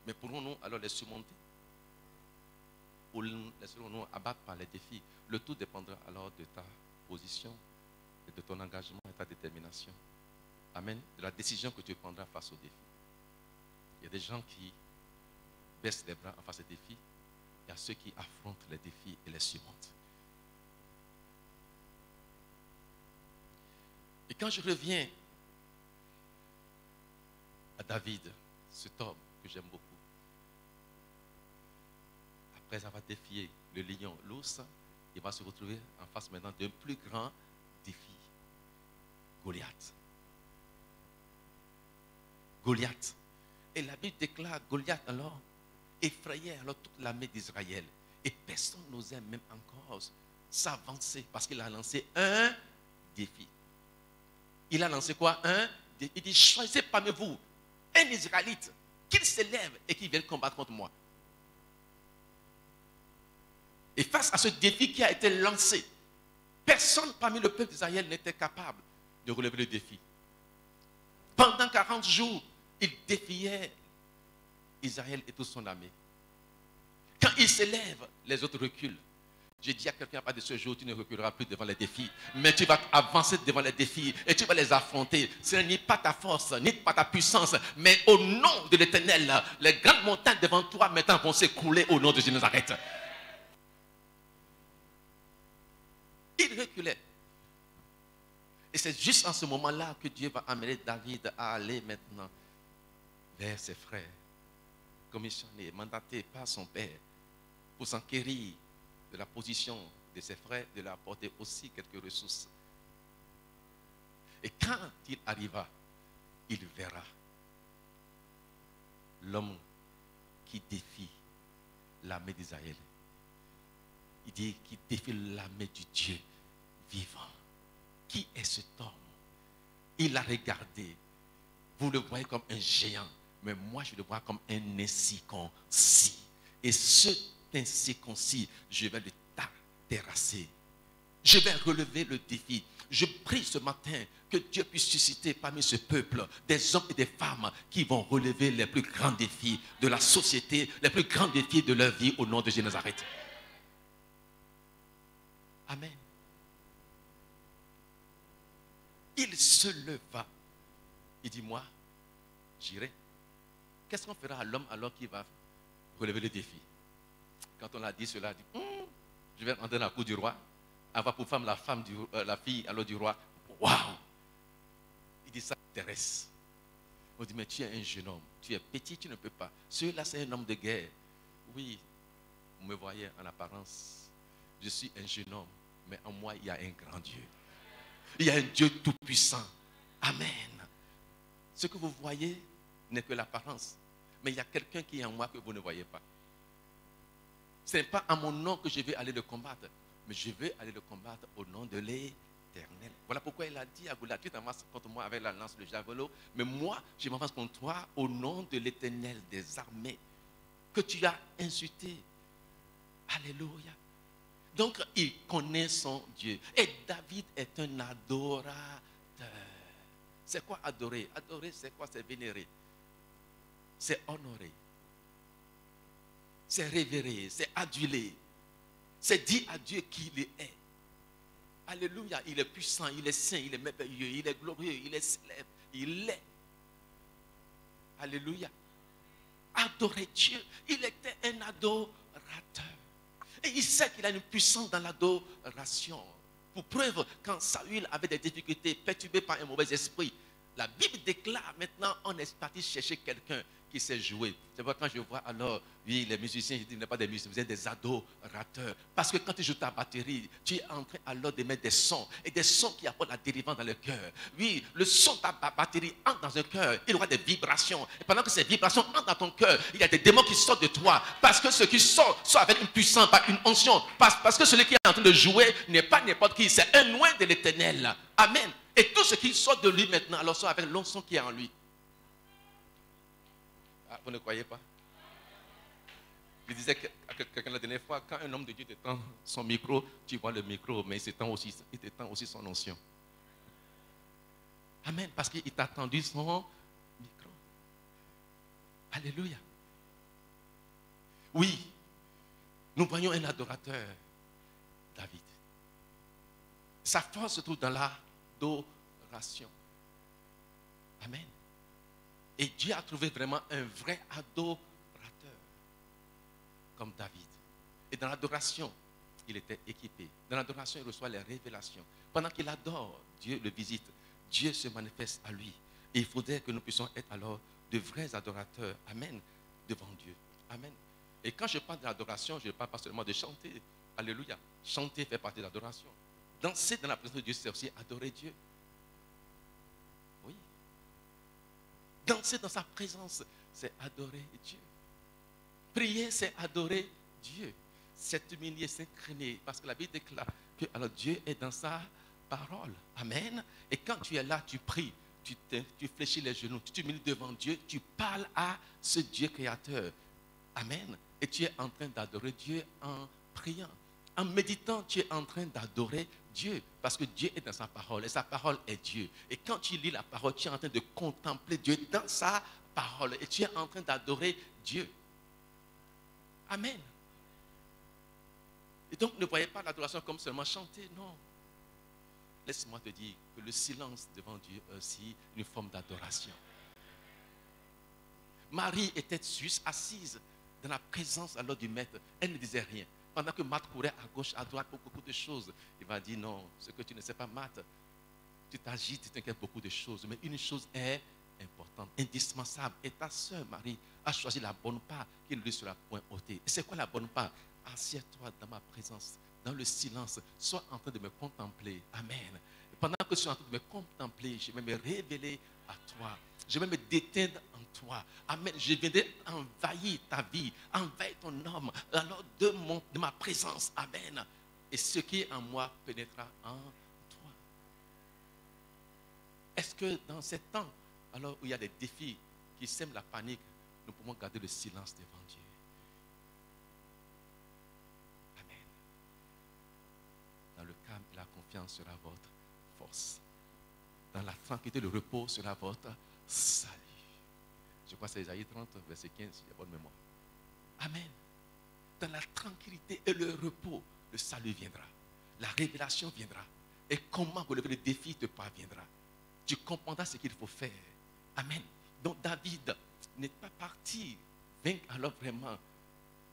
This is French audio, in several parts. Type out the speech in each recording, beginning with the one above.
Mais pourrons-nous alors les surmonter? Ou laisserons-nous abattre par les défis? Le tout dépendra alors de ta position et de ton engagement et ta détermination. Amen. De la décision que tu prendras face aux défis. Il y a des gens qui baissent les bras en face des défis. Il y a ceux qui affrontent les défis et les surmontent. Et quand je reviens à David, cet homme que j'aime beaucoup, après avoir défié le lion, l'ours, il va se retrouver en face maintenant d'un plus grand défi. Goliath. Goliath. Et la Bible déclare Goliath alors effrayait alors toute l'armée d'Israël. Et personne n'osait même encore s'avancer parce qu'il a lancé un défi. Il a lancé quoi? Un défi. Il dit, choisissez parmi vous un Israélite, qu'il s'élève et qu'il vienne combattre contre moi. Et face à ce défi qui a été lancé, personne parmi le peuple d'Israël n'était capable de relever le défi. Pendant 40 jours, il défiait Israël et toute son armée. Quand il s'élève, les autres reculent. Je dis à quelqu'un, à part de ce jour, tu ne reculeras plus devant les défis, mais tu vas avancer devant les défis et tu vas les affronter. Ce n'est pas ta force, ni pas ta puissance, mais au nom de l'Éternel, les grandes montagnes devant toi maintenant vont s'écrouler au nom de Jésus de Nazareth. Il reculait. Et c'est juste en ce moment-là que Dieu va amener David à aller maintenant vers ses frères, commissionné, mandaté par son père, pour s'enquérir de la position de ses frères, de leur apporter aussi quelques ressources. Et quand il arriva, il verra l'homme qui défie l'armée d'Israël. Il dit qu'il défie l'armée du Dieu vivant. Qui est cet homme? Il a regardé. Vous le voyez comme un géant, mais moi je le vois comme un incirconcis. Et cet incirconcis, je vais le terrasser. Je vais relever le défi. Je prie ce matin que Dieu puisse susciter parmi ce peuple des hommes et des femmes qui vont relever les plus grands défis de la société, les plus grands défis de leur vie au nom de Jésus de Nazareth. Amen. Il se leva. Il dit, moi, j'irai. Qu'est-ce qu'on fera à l'homme alors qu'il va relever le défi? Quand on a dit cela, il dit, je vais rentrer dans la cour du roi, avoir pour femme la fille alors du roi. Waouh! Il dit, ça m'intéresse. On dit, mais tu es un jeune homme, tu es petit, tu ne peux pas. Celui-là, c'est un homme de guerre. Oui, vous me voyez en apparence. Je suis un jeune homme, mais en moi, il y a un grand Dieu. Il y a un Dieu tout-puissant. Amen. Ce que vous voyez n'est que l'apparence. Mais il y a quelqu'un qui est en moi que vous ne voyez pas. Ce n'est pas à mon nom que je vais aller le combattre, mais je vais aller le combattre au nom de l'Éternel. Voilà pourquoi il a dit à Goliath, tu t'avances contre moi avec la lance, le javelot, mais moi, je m'avance contre toi au nom de l'Éternel des armées que tu as insulté. Alléluia. Donc, il connaît son Dieu. Et David est un adorateur. C'est quoi adorer? Adorer, c'est quoi? C'est vénérer. C'est honorer. C'est révérer. C'est aduler. C'est dire à Dieu qui il est. Alléluia. Il est puissant, il est saint, il est merveilleux, il est glorieux, il est célèbre. Il est. Alléluia. Adorer Dieu. Il était un adorateur. Et il sait qu'il a une puissance dans l'adoration. Pour preuve, quand Saül avait des difficultés, perturbé par un mauvais esprit, la Bible déclare maintenant, on est parti chercher quelqu'un qui sait jouer. C'est pourquoi quand je vois alors, oui, les musiciens, je dis, vous n'êtes pas des musiciens, vous êtes des adorateurs. Parce que quand tu joues ta batterie, tu es en train alors de mettre des sons, et des sons qui apportent la délivrance dans le cœur. Oui, le son de ta batterie entre dans un cœur, il y aura des vibrations. Et pendant que ces vibrations entrent dans ton cœur, il y a des démons qui sortent de toi. Parce que ce qui sort avec une puissance, pas une onction. Parce que celui qui est en train de jouer n'est pas n'importe qui, c'est un oint de l'Éternel. Amen. Et tout ce qui sort de lui maintenant, alors sort avec l'onction qui est en lui. Ah, vous ne croyez pas? Je disais à quelqu'un la dernière fois, quand un homme de Dieu te tend son micro, tu vois le micro, mais il te tend aussi son onction. Amen, parce qu'il t'a tendu son micro. Alléluia. Oui, nous voyons un adorateur, David. Sa force se trouve dans l'adoration. Amen. Et Dieu a trouvé vraiment un vrai adorateur comme David. Et dans l'adoration, il était équipé. Dans l'adoration, il reçoit les révélations. Pendant qu'il adore, Dieu le visite. Dieu se manifeste à lui. Et il faudrait que nous puissions être alors de vrais adorateurs. Amen. Devant Dieu. Amen. Et quand je parle de l'adoration, je ne parle pas seulement de chanter. Alléluia. Chanter fait partie de l'adoration. Danser dans la présence de Dieu, c'est aussi adorer Dieu. Oui. Danser dans sa présence, c'est adorer Dieu. Prier, c'est adorer Dieu. S'humilier, s'incliner. Parce que la Bible déclare que alors Dieu est dans sa parole. Amen. Et quand tu es là, tu pries, tu fléchis les genoux, tu t'humilies devant Dieu, tu parles à ce Dieu créateur. Amen. Et tu es en train d'adorer Dieu en priant. En méditant, tu es en train d'adorer Dieu. Parce que Dieu est dans sa parole. Et sa parole est Dieu. Et quand tu lis la parole, tu es en train de contempler Dieu dans sa parole. Et tu es en train d'adorer Dieu. Amen. Et donc, ne voyez pas l'adoration comme seulement chanter. Non. Laisse-moi te dire que le silence devant Dieu est aussi une forme d'adoration. Marie était assise dans la présence alors du maître. Elle ne disait rien. Pendant que Marthe courait à gauche, à droite pour beaucoup de choses. Il va dire non, ce que tu ne sais pas, Marthe, tu t'agites, tu t'inquiètes beaucoup de choses. Mais une chose est importante, indispensable. Et ta sœur Marie a choisi la bonne part qui ne lui sera point ôtée. Et c'est quoi la bonne part? Assieds-toi dans ma présence, dans le silence. Sois en train de me contempler. Amen. Et pendant que je suis en train de me contempler, je vais me révéler à toi. Je vais me déteindre en toi. Amen. Je viendrai envahir ta vie, envahir ton âme, alors de ma présence. Amen. Et ce qui est en moi pénétrera en toi. Est-ce que dans ces temps, alors où il y a des défis qui sèment la panique, nous pouvons garder le silence devant Dieu? Amen. Dans le calme et la confiance sera votre force. Dans la tranquillité, le repos sera votre salut. Je crois que c'est Isaïe 30, verset 15, si j'ai bonne mémoire. Amen. Dans la tranquillité et le repos, le salut viendra. La révélation viendra. Et comment relever le défi te parviendra. Tu comprendras ce qu'il faut faire. Amen. Donc David n'est pas parti vaincre alors vraiment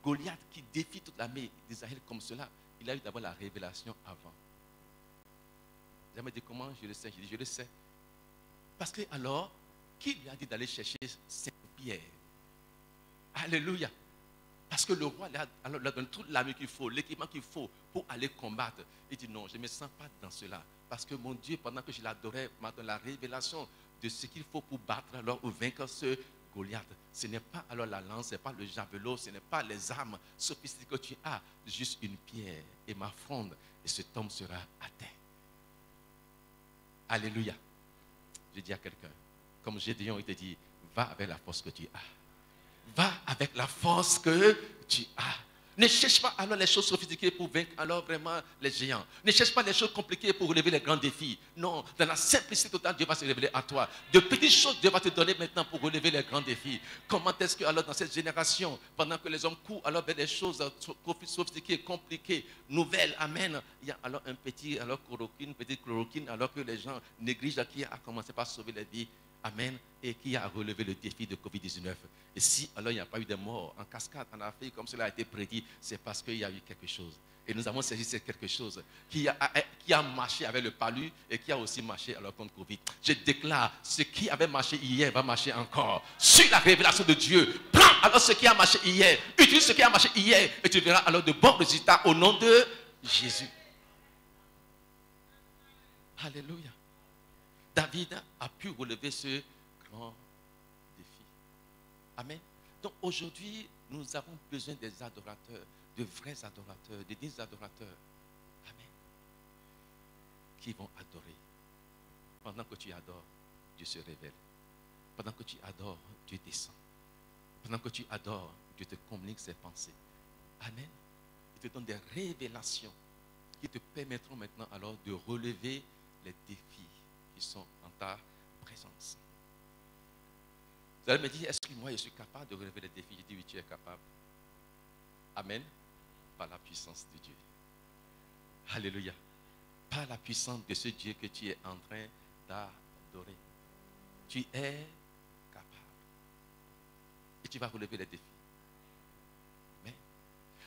Goliath qui défie toute l'armée d'Israël comme cela. Il a eu d'abord la révélation avant. Jamais dit comment je le sais. Je dis je le sais. Parce que alors, qui lui a dit d'aller chercher Saint-Pierre? Alléluia. Parce que le roi lui a donné toute l'armée qu'il faut, l'équipement qu'il faut pour aller combattre. Il dit non, je ne me sens pas dans cela. Parce que mon Dieu, pendant que je l'adorais, m'a donné la révélation de ce qu'il faut pour battre alors ou vaincre ce Goliath. Ce n'est pas alors la lance, ce n'est pas le javelot, ce n'est pas les armes sophistiquées que tu as, juste une pierre et ma fronde, et cet homme sera atteint. Alléluia. Je dis à quelqu'un, comme Gédéon, il te dit, va avec la force que tu as. Va avec la force que tu as. Ne cherche pas alors les choses sophistiquées pour vaincre alors vraiment les géants. Ne cherche pas les choses compliquées pour relever les grands défis. Non, dans la simplicité totale, Dieu va se révéler à toi. De petites choses, Dieu va te donner maintenant pour relever les grands défis. Comment est-ce que alors dans cette génération, pendant que les hommes courent alors vers des choses sophistiquées, compliquées, nouvelles, amen, il y a alors un petit une petite chloroquine alors que les gens négligent qui a commencé par sauver les vies. Amen. Et qui a relevé le défi de Covid-19. Et si alors il n'y a pas eu de mort en cascade en Afrique, comme cela a été prédit, c'est parce qu'il y a eu quelque chose. Et nous avons saisi c'est quelque chose qui a marché avec le palu et qui a aussi marché alors contre Covid. Je déclare, ce qui avait marché hier va marcher encore. Sur la révélation de Dieu, prends alors ce qui a marché hier, utilise ce qui a marché hier et tu verras alors de bons résultats au nom de Jésus. Alléluia. David a pu relever ce grand défi. Amen. Donc aujourd'hui, nous avons besoin des adorateurs, de vrais adorateurs, de dignes adorateurs. Amen. Qui vont adorer. Pendant que tu adores, Dieu se révèle. Pendant que tu adores, Dieu descend. Pendant que tu adores, Dieu te communique ses pensées. Amen. Il te donne des révélations qui te permettront maintenant alors de relever les défis qui sont en ta présence. Vous allez me dire, est-ce que moi je suis capable de relever les défis? Je dis oui, tu es capable. Amen. Par la puissance de Dieu. Alléluia. Par la puissance de ce Dieu que tu es en train d'adorer. Tu es capable. Et tu vas relever les défis.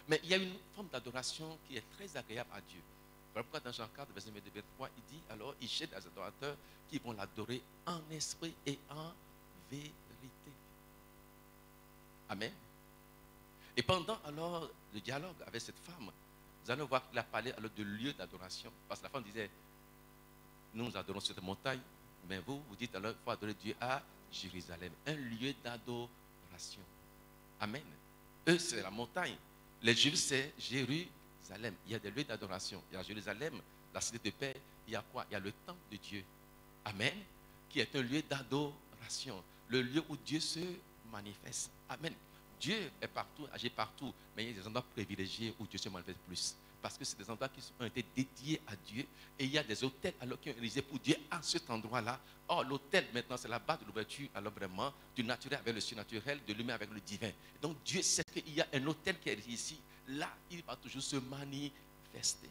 Mais il y a une forme d'adoration qui est très agréable à Dieu. Voilà pourquoi dans Jean 4, verset 23, il dit, alors il cherche des adorateurs qui vont l'adorer en esprit et en vérité. Amen. Et pendant alors le dialogue avec cette femme, vous allez voir qu'il a parlé alors de lieu d'adoration. Parce que la femme disait, nous adorons sur cette montagne, mais vous dites alors, il faut adorer Dieu à Jérusalem. Un lieu d'adoration. Amen. Eux, c'est la montagne. Les Juifs, c'est Jérusalem. Il y a des lieux d'adoration. Il y a Jérusalem, la cité de paix. Il y a quoi? Il y a le temple de Dieu. Amen. Qui est un lieu d'adoration. Le lieu où Dieu se manifeste. Amen. Dieu est partout, agit partout, mais il y a des endroits privilégiés où Dieu se manifeste plus. Parce que c'est des endroits qui ont été dédiés à Dieu. Et il y a des hôtels alors qui ont réalisé pour Dieu à cet endroit-là. Or, l'hôtel maintenant, c'est la base de l'ouverture, alors vraiment, du naturel avec le surnaturel, de l'humain avec le divin. Donc, Dieu sait qu'il y a un hôtel qui est ici. Là, il va toujours se manifester.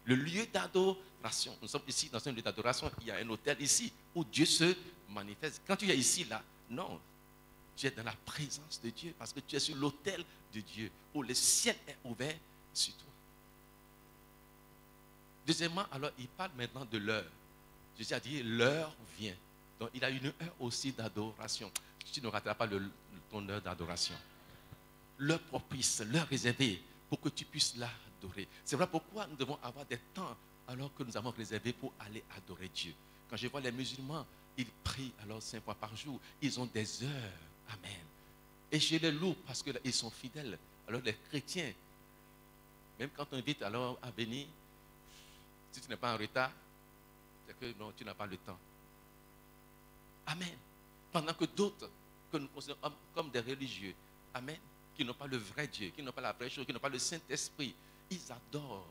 Le lieu d'adoration. Nous sommes ici dans un lieu d'adoration. Il y a un hôtel ici où Dieu se manifeste. Quand tu es ici, là, non. Tu es dans la présence de Dieu parce que tu es sur l'autel de Dieu où le ciel est ouvert sur toi. Deuxièmement, alors il parle maintenant de l'heure. Jésus a dit l'heure vient. Donc il a une heure aussi d'adoration. Tu ne rateras pas ton heure d'adoration. L'heure propice, l'heure réservée pour que tu puisses l'adorer. C'est vrai pourquoi nous devons avoir des temps alors que nous avons réservé pour aller adorer Dieu. Quand je vois les musulmans, ils prient alors 5 fois par jour. Ils ont des heures. Amen. Et je les loue parce qu'ils sont fidèles. Alors les chrétiens, même quand on invite alors à venir, si tu n'es pas en retard, c'est que non, tu n'as pas le temps. Amen. Pendant que d'autres, que nous considérons comme des religieux, amen, qui n'ont pas le vrai Dieu, qui n'ont pas la vraie chose, qui n'ont pas le Saint-Esprit, ils adorent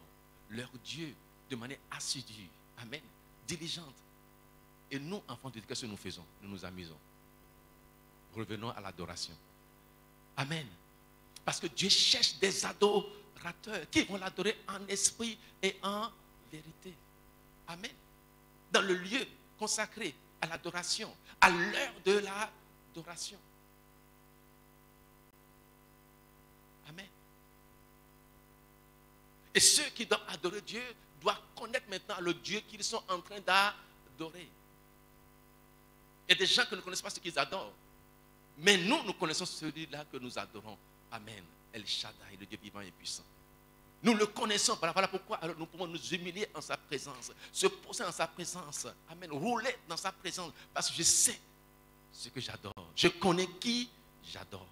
leur Dieu de manière assidue, amen, diligente. Et nous, enfants de Dieu, qu'est-ce que nous faisons? Nous nous amusons. Revenons à l'adoration. Amen. Parce que Dieu cherche des adorateurs qui vont l'adorer en esprit et en vérité. Amen. Dans le lieu consacré à l'adoration, à l'heure de l'adoration. Amen. Et ceux qui doivent adorer Dieu doivent connaître maintenant le Dieu qu'ils sont en train d'adorer. Il y a des gens qui ne connaissent pas ce qu'ils adorent. Mais nous connaissons celui-là que nous adorons. Amen. El Shaddai, le Dieu vivant et puissant. Nous le connaissons. Voilà pourquoi alors nous pouvons nous humilier en sa présence. Se poser en sa présence. Amen. Rouler dans sa présence. Parce que je sais ce que j'adore. Je connais qui j'adore.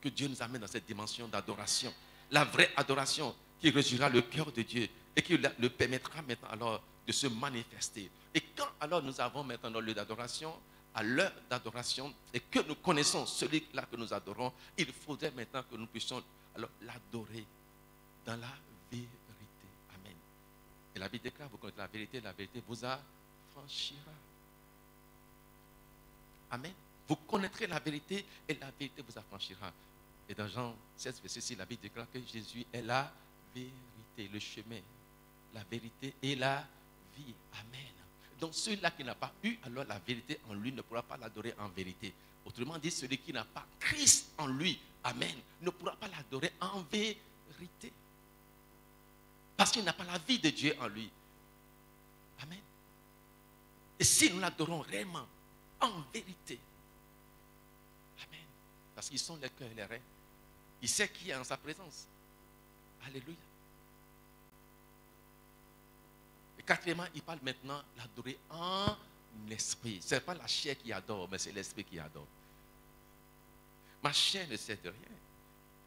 Que Dieu nous amène dans cette dimension d'adoration. La vraie adoration qui réjouira le cœur de Dieu. Et qui le permettra maintenant alors de se manifester. Et quand alors nous avons maintenant le lieu d'adoration, à l'heure d'adoration, et que nous connaissons celui-là que nous adorons, il faudrait maintenant que nous puissions alors l'adorer dans la vérité. Amen. Et la Bible déclare, vous connaissez la vérité vous affranchira. Amen. Vous connaîtrez la vérité et la vérité vous affranchira. Et dans Jean 16, verset 6, la Bible déclare que Jésus est la vérité, le chemin, la vérité et la vie. Amen. Donc celui-là qui n'a pas eu alors la vérité en lui ne pourra pas l'adorer en vérité. Autrement dit, celui qui n'a pas Christ en lui, amen, ne pourra pas l'adorer en vérité. Parce qu'il n'a pas la vie de Dieu en lui. Amen. Et si nous l'adorons réellement, en vérité, amen, parce qu'ils sont les cœurs et les reins, il sait qui est en sa présence. Alléluia. Quatrièmement, il parle maintenant l'adorer en esprit. Ce n'est pas la chair qui adore, mais c'est l'esprit qui adore. Ma chair ne sait de rien.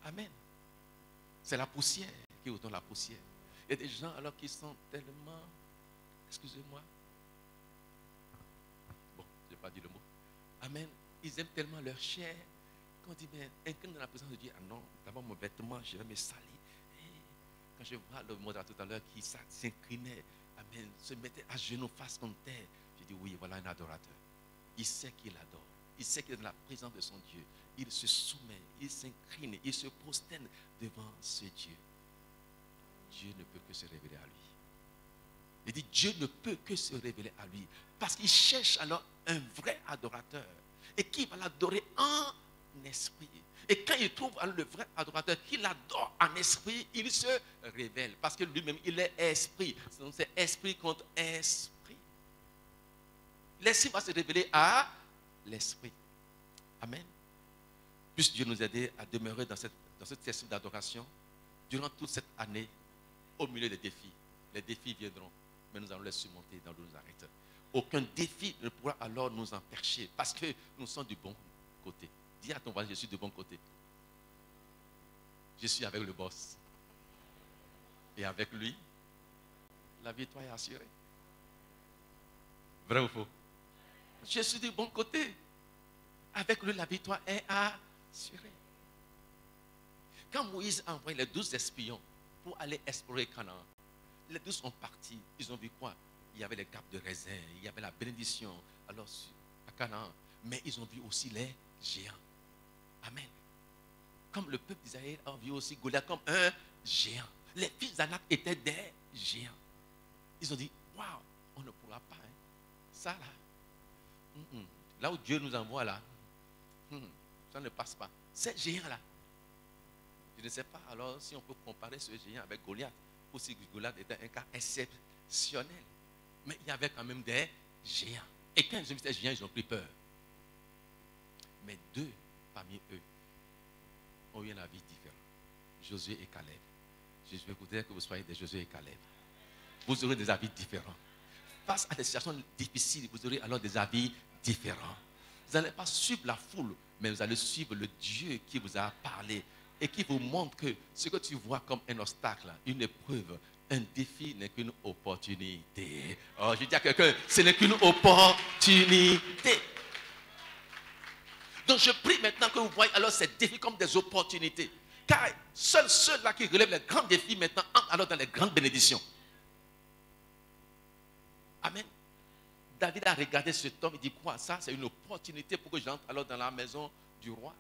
Amen. C'est la poussière qui est autour de la poussière. Il y a des gens alors qui sont tellement, excusez-moi, bon, je n'ai pas dit le mot. Amen. Ils aiment tellement leur chair qu'on dit, mais incline dans la présence de Dieu. Ah non, d'abord mon vêtement, je vais me salir. Quand je vois le mot tout à l'heure qui s'inclinait, amen, se mettait à genoux face contre terre, je dis oui, voilà un adorateur. Il sait qu'il adore. il sait qu'il est dans la présence de son Dieu. Il se soumet, il s'incline, il se prosterne devant ce Dieu. Dieu ne peut que se révéler à lui. Il dit, Dieu ne peut que se révéler à lui. Parce qu'il cherche alors un vrai adorateur. Et qui va l'adorer en esprit. Et quand il trouve le vrai adorateur qui l'adore en esprit, il se révèle. Parce que lui-même, il est esprit. Donc c'est esprit contre esprit. L'esprit va se révéler à l'esprit. Amen. Puisse Dieu nous aider à demeurer dans cette esprit d'adoration durant toute cette année, au milieu des défis. Les défis viendront, mais nous allons les surmonter dans nos arrêts. Aucun défi ne pourra alors nous empêcher parce que nous sommes du bon côté. Dis à ton voisin, je suis du bon côté. Je suis avec le boss. Et avec lui, la victoire est assurée. Vrai ou faux? Je suis du bon côté. Avec lui, la victoire est assurée. Quand Moïse a envoyé les 12 espions pour aller explorer Canaan, les 12 sont partis. Ils ont vu quoi? Il y avait les grappes de raisin, il y avait la bénédiction alors à Canaan. Mais ils ont vu aussi les géants. Amen. Comme le peuple d'Israël a vu aussi Goliath comme un géant. Les fils d'Anak étaient des géants. Ils ont dit, waouh, on ne pourra pas. Hein. Ça là, là où Dieu nous envoie là, ça ne passe pas. Ces géants-là, je ne sais pas alors si on peut comparer ce géant avec Goliath. Ou si Goliath était un cas exceptionnel. Mais il y avait quand même des géants. Et quand ils ont vu ces géants, ils ont pris peur. Mais 2 parmi eux ont eu un avis différent. Josué et Caleb. Je voudrais que vous soyez des Josué et Caleb. Vous aurez des avis différents. Face à des situations difficiles, vous aurez alors des avis différents. Vous n'allez pas suivre la foule, mais vous allez suivre le Dieu qui vous a parlé et qui vous montre que ce que tu vois comme un obstacle, une épreuve, un défi n'est qu'une opportunité. Oh, je dis à quelqu'un, ce n'est qu'une opportunité. Donc je prie maintenant que vous voyez alors ces défis comme des opportunités. Car seuls ceux-là qui relèvent les grands défis maintenant entrent alors dans les grandes bénédictions. Amen. David a regardé cet homme, il dit quoi? Ça, c'est une opportunité pour que j'entre alors dans la maison du roi.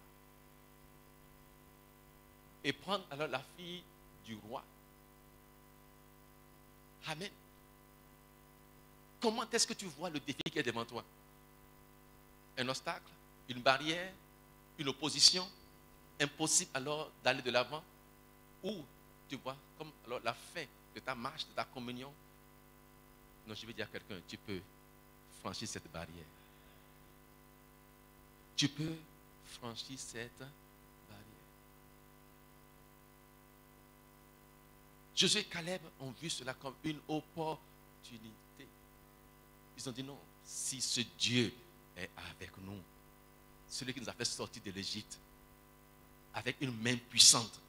Et prendre alors la fille du roi. Amen. Comment est-ce que tu vois le défi qui est devant toi? Un obstacle? Une barrière? Une opposition? Impossible alors d'aller de l'avant? Ou tu vois comme alors la fin de ta marche, de ta communion? Non, je vais dire à quelqu'un, tu peux franchir cette barrière. Tu peux franchir cette barrière. Josué et Caleb ont vu cela comme une opportunité. Ils ont dit non, si ce Dieu est avec nous, celui qui nous a fait sortir de l'Égypte, avec une main puissante,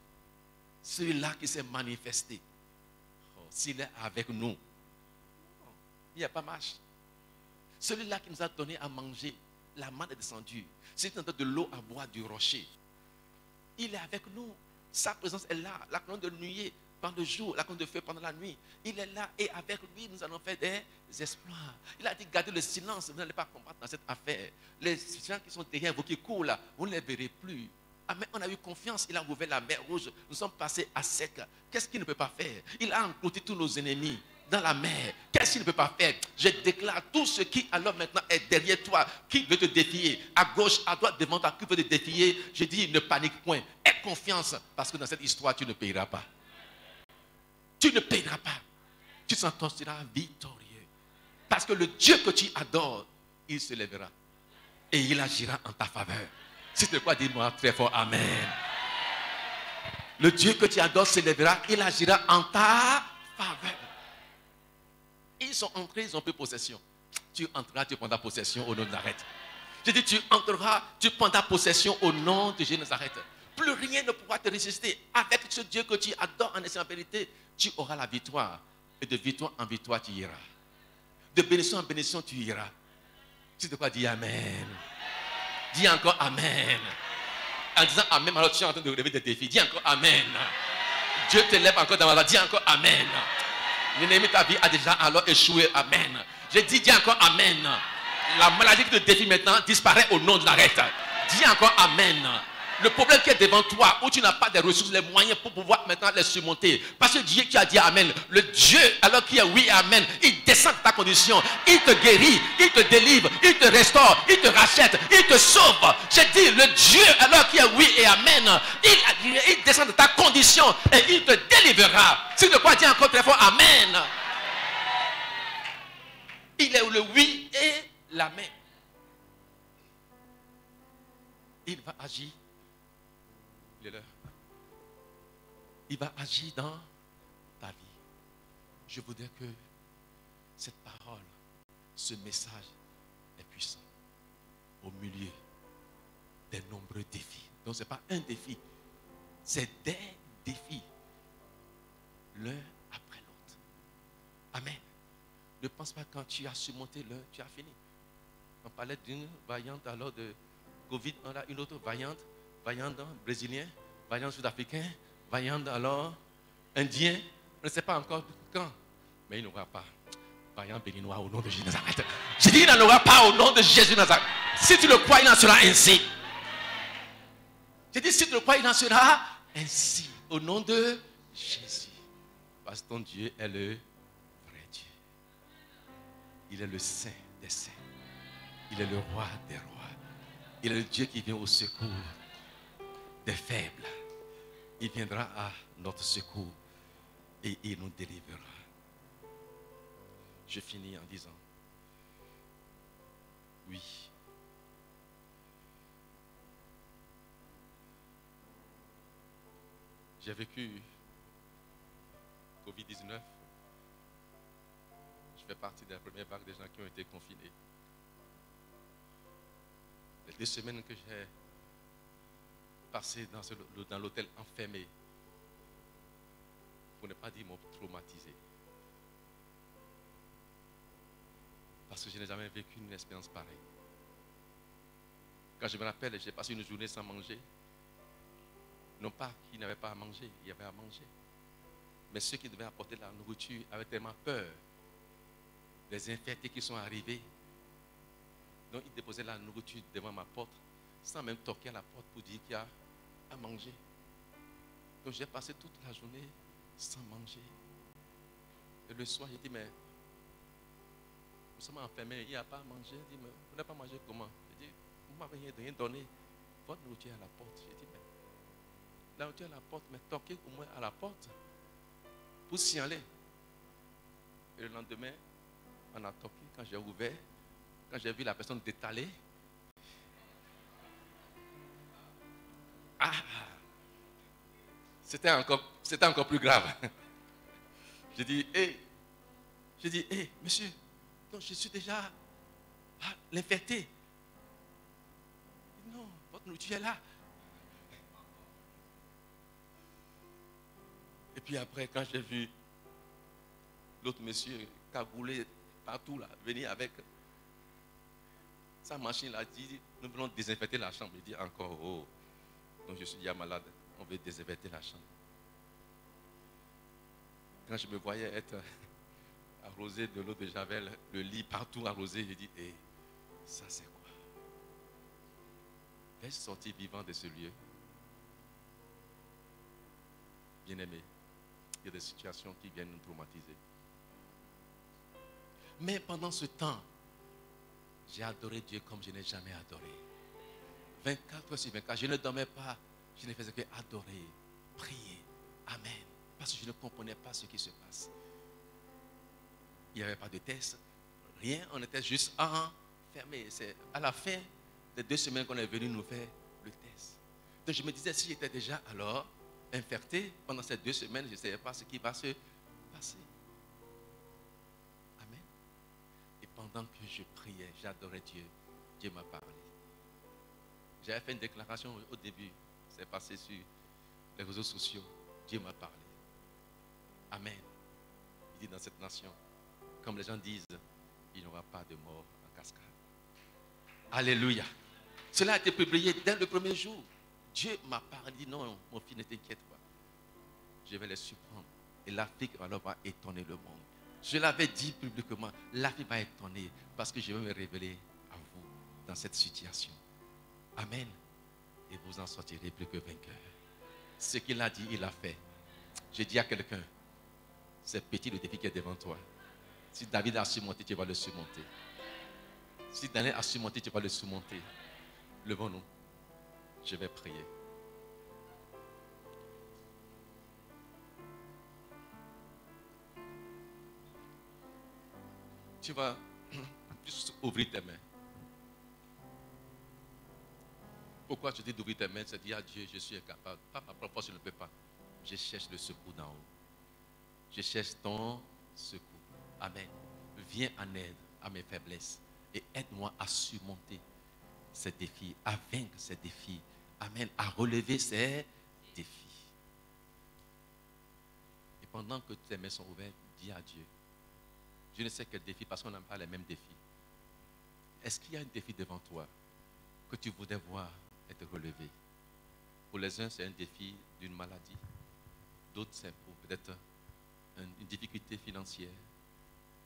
celui-là qui s'est manifesté, s'il est avec nous, il n'y a pas marche. Celui-là qui nous a donné à manger, la manne est descendue, celui qui nous a donné de l'eau à boire du rocher, il est avec nous. Sa présence est là, la colonne de nuée pendant le jour, la colonne de feu pendant la nuit. Il est là et avec lui, nous allons faire des exploits. Il a dit, gardez le silence, vous n'allez pas combattre dans cette affaire. Les gens qui sont derrière vous, qui courent là, vous ne les verrez plus. Amen. On a eu confiance, il a ouvert la mer rouge, nous sommes passés à sec. Qu'est-ce qu'il ne peut pas faire? Il a englouti tous nos ennemis dans la mer. Qu'est-ce qu'il ne peut pas faire? Je déclare tout ce qui alors maintenant est derrière toi, qui veut te défier, à gauche, à droite, devant toi, qui veut te défier. Je dis, ne panique point, aie confiance, parce que dans cette histoire, tu ne payeras pas. Tu ne payeras pas. Tu t'en sortiras victorieux. Parce que le Dieu que tu adores, il se lèvera et il agira en ta faveur. Si c'est quoi, dis-moi très fort, amen. Le Dieu que tu adores se lèvera, il agira en ta faveur. Ils sont entrés, ils ont pris possession. Tu entreras, tu prendras possession au nom de Nazareth. Je dis, tu entreras, tu prendras possession au nom de Jésus de Nazareth. Plus rien ne pourra te résister. Avec ce Dieu que tu adores en essai en vérité, tu auras la victoire. Et de victoire en victoire, tu iras. De bénédiction en bénédiction, tu iras. Tu de quoi dire amen. Dis encore amen. En disant amen, alors tu es en train de relever des défis. Dis encore amen. Dieu te lève encore dans la vie. Dis encore amen. L'ennemi de ta vie a déjà alors échoué. Amen. Je dis encore amen. La maladie qui te défie maintenant disparaît au nom de l'arrêt. Dis encore Amen. Le problème qui est devant toi, où tu n'as pas de ressources, les moyens pour pouvoir maintenant les surmonter. Parce que Dieu qui a dit Amen, le Dieu, alors qu'il y a oui et Amen, il descend de ta condition, il te guérit, il te délivre, il te restaure, il te rachète, il te sauve. J'ai dit, le Dieu, alors qu'il y a oui et Amen, il descend de ta condition et il te délivrera. Si de quoi dire encore très fort Amen. Il est le oui et l'Amen. Il va agir. Il va agir dans ta vie. Je voudrais que cette parole, ce message est puissant au milieu des nombreux défis. Donc ce n'est pas un défi, c'est des défis, l'un après l'autre. Amen. Ne pense pas quand tu as surmonté l'un, tu as fini. On parlait d'une variante alors de Covid, on a une autre variante brésilien, variante sud-africain, variante alors indien, on ne sait pas encore quand, mais il n'y aura pas variant béninois au nom de Jésus de Nazareth. Je dis il n'en aura pas au nom de Jésus de Nazareth. Si tu le crois, il en sera ainsi. Je dis si tu le crois, il en sera ainsi au nom de Jésus. Parce que ton Dieu est le vrai Dieu. Il est le Saint des Saints. Il est le Roi des Rois. Il est le Dieu qui vient au secours des faibles. Il viendra à notre secours et il nous délivrera. Je finis en disant, oui, j'ai vécu Covid-19. Je fais partie de la première vague des gens qui ont été confinés. Les 2 semaines que j'ai passées dans l'hôtel enfermé, pour ne pas dire m'ont traumatisé. Parce que je n'ai jamais vécu une expérience pareille. Quand je me rappelle, j'ai passé une journée sans manger. Non pas qu'il n'y avait pas à manger, il y avait à manger. Mais ceux qui devaient apporter la nourriture avaient tellement peur des infectés qui sont arrivés. Donc ils déposaient la nourriture devant ma porte, sans même toquer à la porte pour dire qu'il y a à manger. Donc j'ai passé toute la journée sans manger. Et le soir, j'ai dit, mais nous sommes enfermés, il n'y a pas à manger. Il dit, mais vous n'avez pas mangé comment? J'ai dit, vous ne m'avez rien donné. Votre nourriture est à la porte. J'ai dit, mais la nourriture est à la porte, mais toquez au moins à la porte pour signaler. Et le lendemain, on a toqué. Quand j'ai ouvert, quand j'ai vu la personne détalée, c'était encore plus grave. J'ai dit, monsieur, donc je suis déjà l'infecté. Non, votre nourriture est là. Et puis après, quand j'ai vu l'autre monsieur cagoulé partout, là, venir avec sa machine, là, dit, nous voulons désinfecter la chambre. Il dit encore, oh, donc je suis déjà malade, on veut désinfecter la chambre. Quand je me voyais être arrosé de l'eau de Javel, le lit partout arrosé, j'ai dit, ça c'est quoi? Vais-je sortir vivant de ce lieu? Bien-aimé, il y a des situations qui viennent nous traumatiser. Mais pendant ce temps, j'ai adoré Dieu comme je n'ai jamais adoré. 24 heures sur 24, je ne dormais pas, je ne faisais que adorer, prier. Amen. Parce que je ne comprenais pas ce qui se passe. Il n'y avait pas de test, rien, on était juste enfermés. C'est à la fin des 2 semaines qu'on est venu nous faire le test. Donc je me disais, si j'étais déjà alors infecté pendant ces 2 semaines, je ne savais pas ce qui va se passer. Amen. Et pendant que je priais, j'adorais Dieu, Dieu m'a parlé. J'avais fait une déclaration au début, c'est passé sur les réseaux sociaux, Dieu m'a parlé. Amen. Il dit dans cette nation, comme les gens disent, il n'y aura pas de mort en cascade. Alléluia. Cela a été publié dès le premier jour. Dieu m'a parlé, dit non, mon fils, ne t'inquiète pas. Je vais les surprendre. Et l'Afrique alors va étonner le monde. Je l'avais dit publiquement, l'Afrique va étonner parce que je vais me révéler dans cette situation. Amen. Et vous en sortirez plus que vainqueur. Ce qu'il a dit, il a fait. Je dis à quelqu'un, c'est petit le défi qui est devant toi. Si David a surmonté, tu vas le surmonter. Si Daniel a surmonté, tu vas le surmonter. Levons-nous. Je vais prier. Tu vas juste ouvrir tes mains. Pourquoi je dis d'ouvrir tes mains? C'est dire à Dieu, je suis incapable. Pas ma propre force, je ne peux pas. Je cherche le secours d'en haut. Je cherche ton secours. Amen. Viens en aide à mes faiblesses et aide-moi à surmonter ces défis, à vaincre ces défis. Amen. À relever ces défis. Et pendant que tes mains sont ouvertes, dis à Dieu, je ne sais quel défi parce qu'on n'a pas les mêmes défis. Est-ce qu'il y a un défi devant toi que tu voudrais voir être relevé? Pour les uns, c'est un défi d'une maladie. D'autres, c'est pour peut-être une difficulté financière.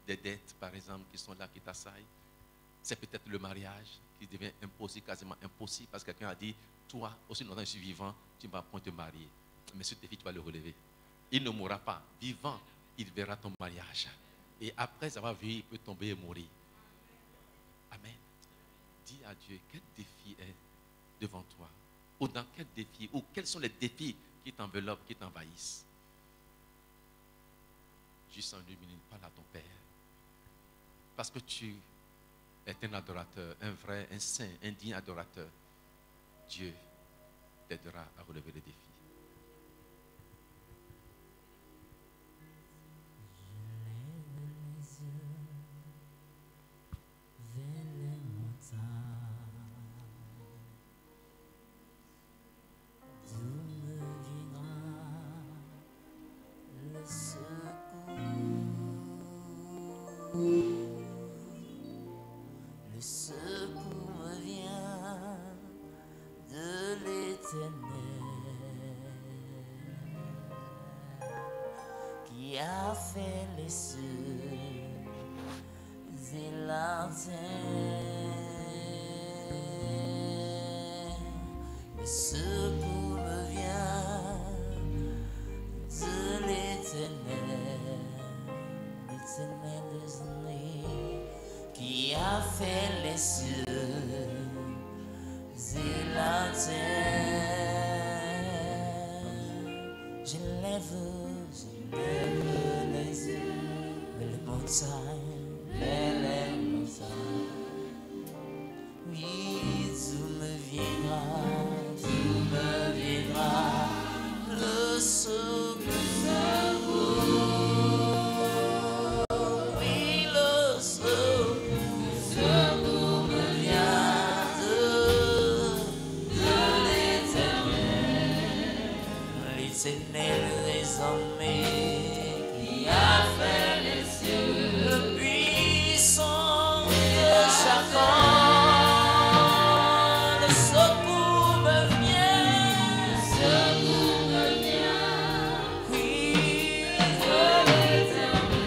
Des dettes, par exemple, qui sont là, qui t'assaillent. C'est peut-être le mariage qui devient impossible, quasiment impossible, parce que quelqu'un a dit, toi, aussi longtemps que je suis vivant, tu ne vas pas te marier. Mais ce défi, tu vas le relever. Il ne mourra pas. Vivant, il verra ton mariage. Et après avoir vu, il peut tomber et mourir. Amen. Dis à Dieu, quel défi est devant toi? Ou dans quel défi? Ou quels sont les défis qui t'enveloppent, qui t'envahissent? Juste en lui, parle à ton Père. Parce que tu es un adorateur, un vrai, un saint, un digne adorateur. Dieu t'aidera à relever les défis. Le secours me vient de l'Éternel qui a fait les cieux et la terre. Le secours me vient de l'Éternel, l'Éternel des années, qui a fait les cieux et la terre. Je lève les yeux vers les montagnes, vers les montagnes. Oui, tout me viendra, le secours. L'éternel des armées qui a fait les cieux, le puissant de Jacob. Le secours me vient, oui, de l'Éternel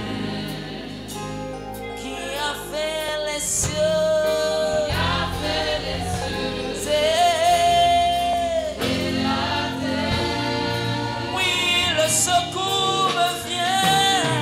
qui a fait les cieux. Le secours me vient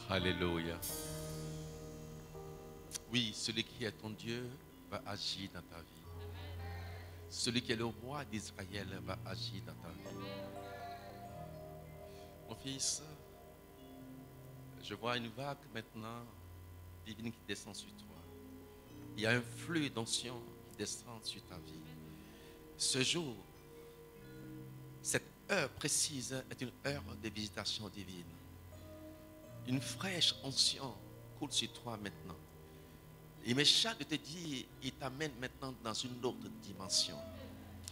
Alléluia. Oui, celui qui est ton Dieu va agir dans ta vie. Celui qui est le roi d'Israël va agir dans ta vie. Mon fils, je vois une vague maintenant divine qui descend sur toi. Il y a un flux d'onction qui descend sur ta vie. Ce jour, cette heure précise est une heure de visitation divine. Une fraîche onction coule sur toi maintenant. Il m'échappe de te dire, il t'amène maintenant dans une autre dimension.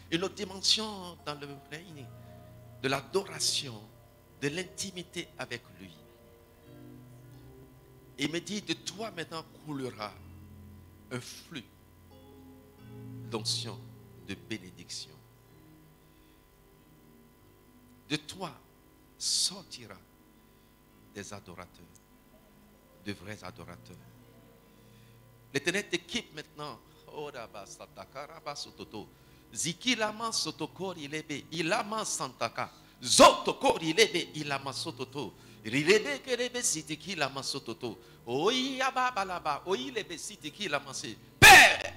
Une autre dimension dans le règne de l'adoration, de l'intimité avec lui. Il me dit, de toi maintenant coulera un flux d'onction, de bénédiction. De toi sortira des adorateurs, de vrais adorateurs. L'Éternel t'équipe maintenant. Ziki lama sotokori lebe, ilama santaka, zotokori lebe, ilama sototo, rilebe kerebe sitiki lama sototo, oi ababalaba, oi lebe sitiki lama se. Père,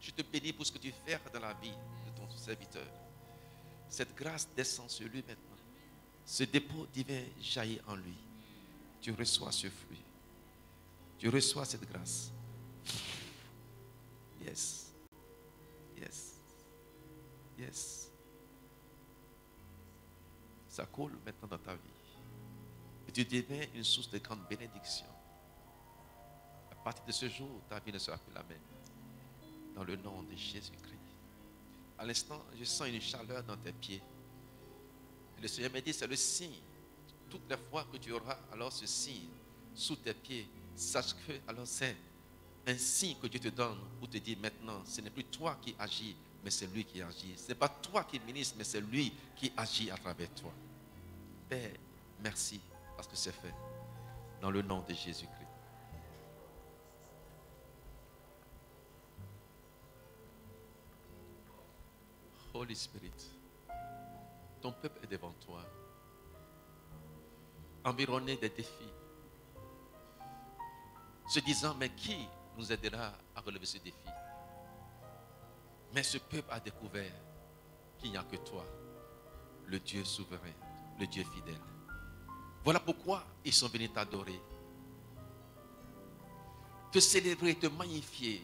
je te bénis pour ce que tu fais dans la vie de ton serviteur. Cette grâce descend sur lui maintenant. Ce dépôt divin jaillit en lui. Tu reçois ce fruit. Tu reçois cette grâce. Yes. Yes. Yes. Ça coule maintenant dans ta vie. Et tu deviens une source de grande bénédiction. À partir de ce jour, ta vie ne sera plus la même. Dans le nom de Jésus-Christ. À l'instant, je sens une chaleur dans tes pieds. Et le Seigneur m'a dit, c'est le signe. Toutes les fois que tu auras alors ce signe sous tes pieds, sache que alors c'est un signe que Dieu te donne pour te dire maintenant, ce n'est plus toi qui agis, mais c'est lui qui agit. Ce n'est pas toi qui ministre, mais c'est lui qui agit à travers toi. Père, merci parce que c'est fait. Dans le nom de Jésus-Christ. Holy Spirit, ton peuple est devant toi, environné des défis, se disant, mais qui nous aidera à relever ce défi? Mais ce peuple a découvert qu'il n'y a que toi, le Dieu souverain, le Dieu fidèle. Voilà pourquoi ils sont venus t'adorer, te célébrer, te magnifier,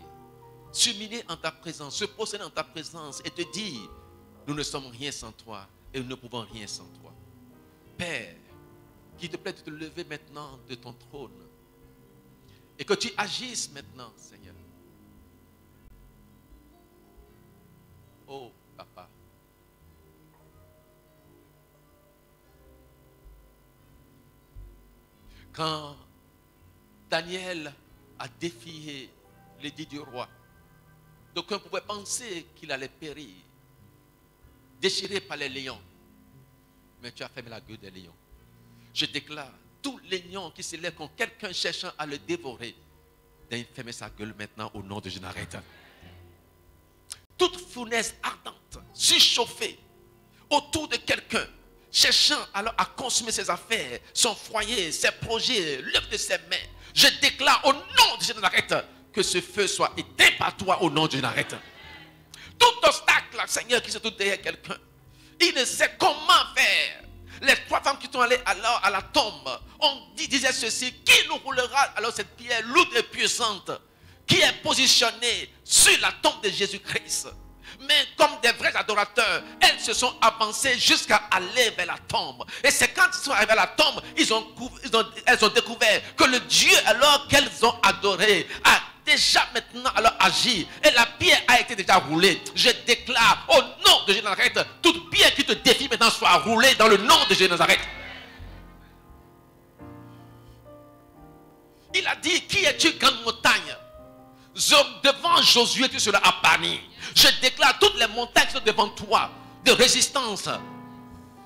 s'humilier en ta présence, se poser en ta présence et te dire, nous ne sommes rien sans toi et nous ne pouvons rien sans toi. Père, qu'il te plaît de te lever maintenant de ton trône et que tu agisses maintenant, Seigneur. Oh, Papa. Quand Daniel a défié l'édit du roi, d'aucuns pouvaient penser qu'il allait périr, déchiré par les lions. Mais tu as fermé la gueule des lions. Je déclare, tous les lions qui se lèvent contre quelqu'un cherchant à le dévorer, d'enfermer sa gueule maintenant au nom de Jésus. Toute fournaise ardente, surchauffée, autour de quelqu'un, cherchant alors à consommer ses affaires, son foyer, ses projets, l'œuvre de ses mains, je déclare au nom de Jésus que ce feu soit éteint par toi au nom de Jésus. Tout obstacle, Seigneur, qui se trouve derrière quelqu'un, il ne sait comment faire. Les 3 femmes qui sont allées alors à la tombe, on disait ceci, qui nous roulera alors cette pierre lourde et puissante qui est positionnée sur la tombe de Jésus-Christ? Mais comme des vrais adorateurs, elles se sont avancées jusqu'à aller vers la tombe. Et c'est quand ils sont arrivés à la tombe, elles ont découvert que le Dieu alors qu'elles ont adoré a déjà maintenant alors agi. Et la pierre a été déjà roulée. Je déclare au nom de Jésus de Nazareth, toute pierre qui te défie maintenant soit roulée dans le nom de Jésus de Nazareth. Il a dit, qui es-tu grande montagne? Devant Josué, tu seras aplani. Je déclare toutes les montagnes qui sont devant toi, de résistance,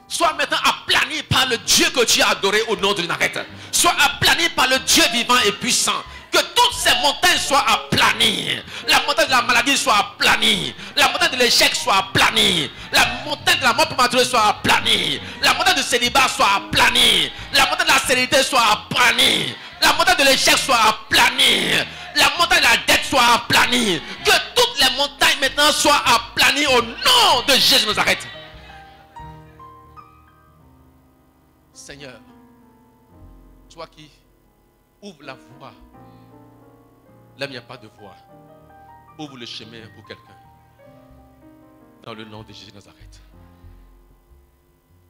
sois maintenant aplani par le Dieu que tu as adoré au nom de Nazareth. Sois aplani par le Dieu vivant et puissant. Que toutes ces montagnes soient aplanies. La montagne de la maladie soit aplanie. La montagne de l'échec soit aplanie. La montagne de la mort prématurée soit aplanie. La montagne du célibat soit aplanie. La montagne de la stérilité d'infidélité soit aplanie. La montagne de l'échec soit aplanie. La montagne de la dette soit aplanie. Que toutes les montagnes maintenant soient aplanies au nom de Jésus de Nazareth. Seigneur, toi qui ouvres la voie, là où il n'y a pas de voie, ouvre le chemin pour quelqu'un. Dans le nom de Jésus de Nazareth.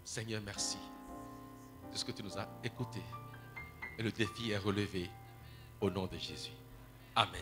Seigneur, merci de ce que tu nous as écoutés. Et le défi est relevé au nom de Jésus. Amen.